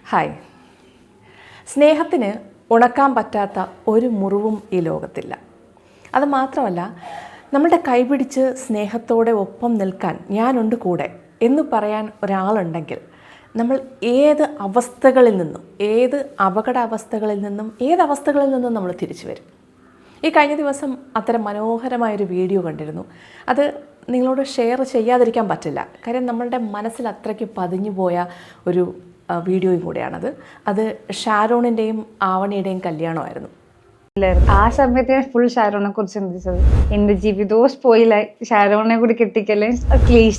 Hi. സ്നേഹത്തിന് ഉണക്കാൻ പറ്റാത്ത ഒരു മുറിവും ഈ ലോകത്തില്ല. അത് മാത്രമല്ല, നമ്മളുടെ കൈപിടിച്ച് സ്നേഹത്തോടെ ഒപ്പം നിൽക്കാൻ ഞാനുണ്ട് കൂടെ എന്ന് പറയാൻ ഒരാളുണ്ടെങ്കിൽ നമ്മൾ ഏത് അവസ്ഥകളിൽ നിന്നും, ഏത് അപകടാവസ്ഥകളിൽ നിന്നും, ഏതവസ്ഥകളിൽ നിന്നും നമ്മൾ തിരിച്ചു വരും. ഈ കഴിഞ്ഞ ദിവസം അത്തരം മനോഹരമായൊരു വീഡിയോ കണ്ടിരുന്നു. അത് നിങ്ങളോട് ഷെയർ ചെയ്യാതിരിക്കാൻ പറ്റില്ല. കാര്യം നമ്മളുടെ മനസ്സിൽ അത്രയ്ക്ക് പതിഞ്ഞു പോയ ഒരു വീഡിയോയും കൂടെയാണത്. അത് ഷാരോണിൻ്റെയും ആവണിയുടെയും കല്യാണമായിരുന്നു. ആ സമയത്ത് ഞാൻ ഫുൾ ഷാരോണിനെ കുറിച്ച് ചിന്തിച്ചത്. എന്റെ ജീവിതവും സ്പോയിലായി, ഷാരോണിനെ കൂടി കെട്ടിക്കല്ലേ. ക്ലീശ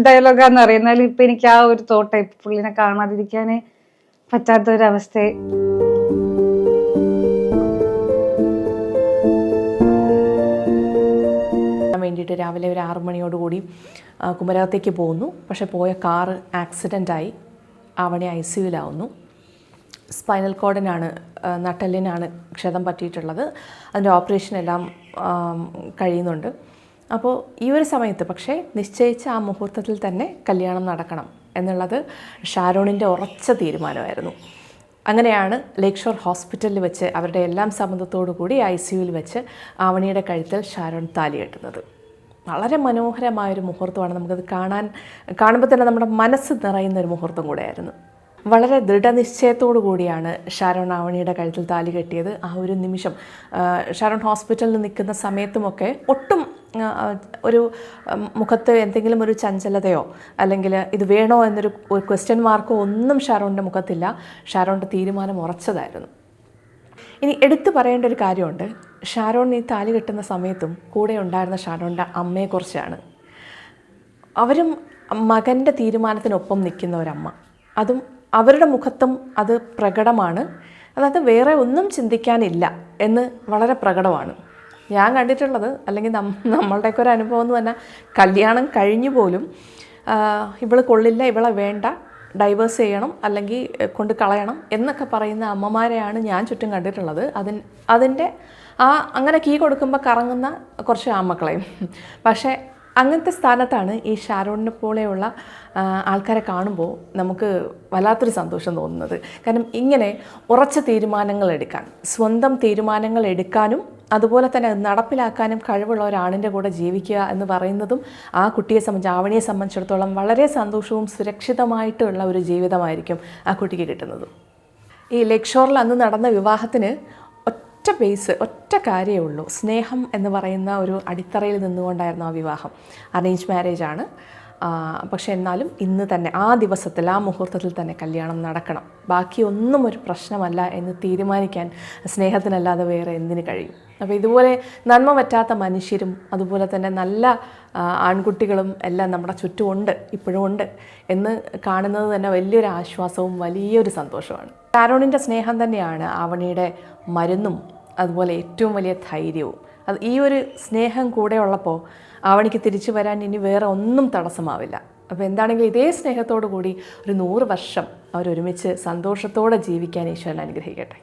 ഡയലോഗാന്ന് അറിയുന്നാലും ഇപ്പൊ എനിക്ക് ആ ഒരു തോട്ടായി, പുള്ളിനെ കാണാതിരിക്കാനേ പറ്റാത്ത ഒരവസ്ഥയെ. വേണ്ടിയിട്ട് രാവിലെ ഒരു 6 മണിയോടുകൂടി കുമരകത്തേക്ക് പോകുന്നു. പക്ഷെ പോയ കാറ് ആക്സിഡൻ്റായി. ആവണി ICUവിലാവുന്നു. സ്പൈനൽ കോഡിനാണ്, നട്ടെല്ലിനാണ് ക്ഷതം പറ്റിയിട്ടുള്ളത്. അതിൻ്റെ ഓപ്പറേഷൻ എല്ലാം കഴിയുന്നുണ്ട്. അപ്പോൾ ഈ ഒരു സമയത്ത് പക്ഷേ നിശ്ചയിച്ച ആ മുഹൂർത്തത്തിൽ തന്നെ കല്യാണം നടക്കണം എന്നുള്ളത് ഷാരോണിൻ്റെ ഉറച്ച തീരുമാനമായിരുന്നു. അങ്ങനെയാണ് ലേക്ക് ഷോർ ഹോസ്പിറ്റലിൽ വെച്ച് അവരുടെ എല്ലാം സമ്മതത്തോടു കൂടി ICUവിൽ വെച്ച് ആവണിയുടെ കഴുത്തിൽ ഷാരോൺ താലി കെട്ടുന്നത്. വളരെ മനോഹരമായൊരു മുഹൂർത്തമാണ്. നമുക്കത് കാണുമ്പോൾ തന്നെ നമ്മുടെ മനസ്സ് നിറയുന്നൊരു മുഹൂർത്തം കൂടെയായിരുന്നു. വളരെ ദൃഢനിശ്ചയത്തോടു കൂടിയാണ് ഷാരോൺ ആവണിയുടെ കഴുത്തിൽ താലി കെട്ടിയത്. ആ ഒരു നിമിഷം ഷാരോൺ ഹോസ്പിറ്റലിൽ നിൽക്കുന്ന സമയത്തുമൊക്കെ ഒട്ടും ഒരു മുഖത്ത് എന്തെങ്കിലും ഒരു ചഞ്ചലതയോ അല്ലെങ്കിൽ ഇത് വേണോ എന്നൊരു ക്വസ്റ്റ്യൻ മാർക്കോ ഒന്നും ഷാരോണിൻ്റെ മുഖത്തില്ല. ഷാരോണിൻ്റെ തീരുമാനം ഉറച്ചതായിരുന്നു. ഇനി എടുത്തു പറയേണ്ട ഒരു കാര്യമുണ്ട്. ഷാരോൺ ഈ താലി കെട്ടുന്ന സമയത്തും കൂടെ ഉണ്ടായിരുന്ന ഷാരോണിൻ്റെ അമ്മയെക്കുറിച്ചാണ്. അവരും മകൻ്റെ തീരുമാനത്തിനൊപ്പം നിൽക്കുന്ന ഒരമ്മ, അതും അവരുടെ മുഖത്തും അത് പ്രകടമാണ്. അതായത് വേറെ ഒന്നും ചിന്തിക്കാനില്ല എന്ന് വളരെ പ്രകടമാണ്. ഞാൻ കണ്ടിട്ടുള്ളത്, അല്ലെങ്കിൽ നമ്മളുടെയൊക്കെ ഒരു അനുഭവം എന്ന് പറഞ്ഞാൽ, കല്യാണം കഴിഞ്ഞു പോലും ഇവള് കൊള്ളില്ല, ഇവളെ വേണ്ട, ഡൈവേഴ്സ് ചെയ്യണം അല്ലെങ്കിൽ കൊണ്ട് കളയണം എന്നൊക്കെ പറയുന്ന അമ്മമാരെയാണ് ഞാൻ ചുറ്റും കണ്ടിട്ടുള്ളത്. അതിൻ്റെ അങ്ങനെ കീ കൊടുക്കുമ്പോൾ കറങ്ങുന്ന കുറച്ച് ആമക്കളെയും. പക്ഷേ അങ്ങനത്തെ സ്ഥാനത്താണ് ഈ ഷാരോണിനെ പോലെയുള്ള ആൾക്കാരെ കാണുമ്പോൾ നമുക്ക് വല്ലാത്തൊരു സന്തോഷം തോന്നുന്നത്. കാരണം ഇങ്ങനെ ഉറച്ച തീരുമാനങ്ങൾ എടുക്കാൻ, സ്വന്തം തീരുമാനങ്ങൾ എടുക്കാനും അതുപോലെ തന്നെ നടപ്പിലാക്കാനും കഴിവുള്ള ഒരാണിൻ്റെ കൂടെ ജീവിക്കുക എന്ന് പറയുന്നതും ആ കുട്ടിയെ ആവണിയെ സംബന്ധിച്ചിടത്തോളം വളരെ സന്തോഷവും സുരക്ഷിതമായിട്ടുള്ള ഒരു ജീവിതമായിരിക്കും ആ കുട്ടിക്ക് കിട്ടുന്നത്. ഈ ലേക്ക് ഷോറിൽ അന്ന് നടന്ന വിവാഹത്തിന് ഒറ്റ കാര്യമേ ഉള്ളൂ. സ്നേഹം എന്ന് പറയുന്ന ഒരു അടിത്തറയിൽ നിന്നുകൊണ്ടായിരുന്നു ആ വിവാഹം. അറേഞ്ച് മാരേജാണ്. പക്ഷെ എന്നാലും ഇന്ന് തന്നെ ആ ദിവസത്തിൽ, ആ മുഹൂർത്തത്തിൽ തന്നെ കല്യാണം നടക്കണം, ബാക്കിയൊന്നും ഒരു പ്രശ്നമല്ല എന്ന് തീരുമാനിക്കാൻ സ്നേഹത്തിനല്ലാതെ വേറെ എന്തിന് കഴിയും? അപ്പോൾ ഇതുപോലെ നന്മ പറ്റാത്ത മനുഷ്യരും അതുപോലെ തന്നെ നല്ല ആൺകുട്ടികളും എല്ലാം നമ്മുടെ ചുറ്റുമുണ്ട്, ഇപ്പോഴും ഉണ്ട് എന്ന് കാണുന്നത് തന്നെ വലിയൊരു ആശ്വാസവും വലിയൊരു സന്തോഷമാണ്. ഷാരോണിൻ്റെ സ്നേഹം തന്നെയാണ് ആവണിയുടെ മരുന്നും അതുപോലെ ഏറ്റവും വലിയ ധൈര്യവും. അത് ഈ ഒരു സ്നേഹം കൂടെ ഉള്ളപ്പോൾ ആവണിക്ക് തിരിച്ചു വരാൻ ഇനി വേറെ ഒന്നും തടസ്സമാവില്ല. അപ്പോൾ എന്താണെങ്കിലും ഇതേ സ്നേഹത്തോടു കൂടി ഒരു 100 വർഷം അവരൊരുമിച്ച് സന്തോഷത്തോടെ ജീവിക്കാൻ ഈശ്വരൻ അനുഗ്രഹിക്കട്ടെ.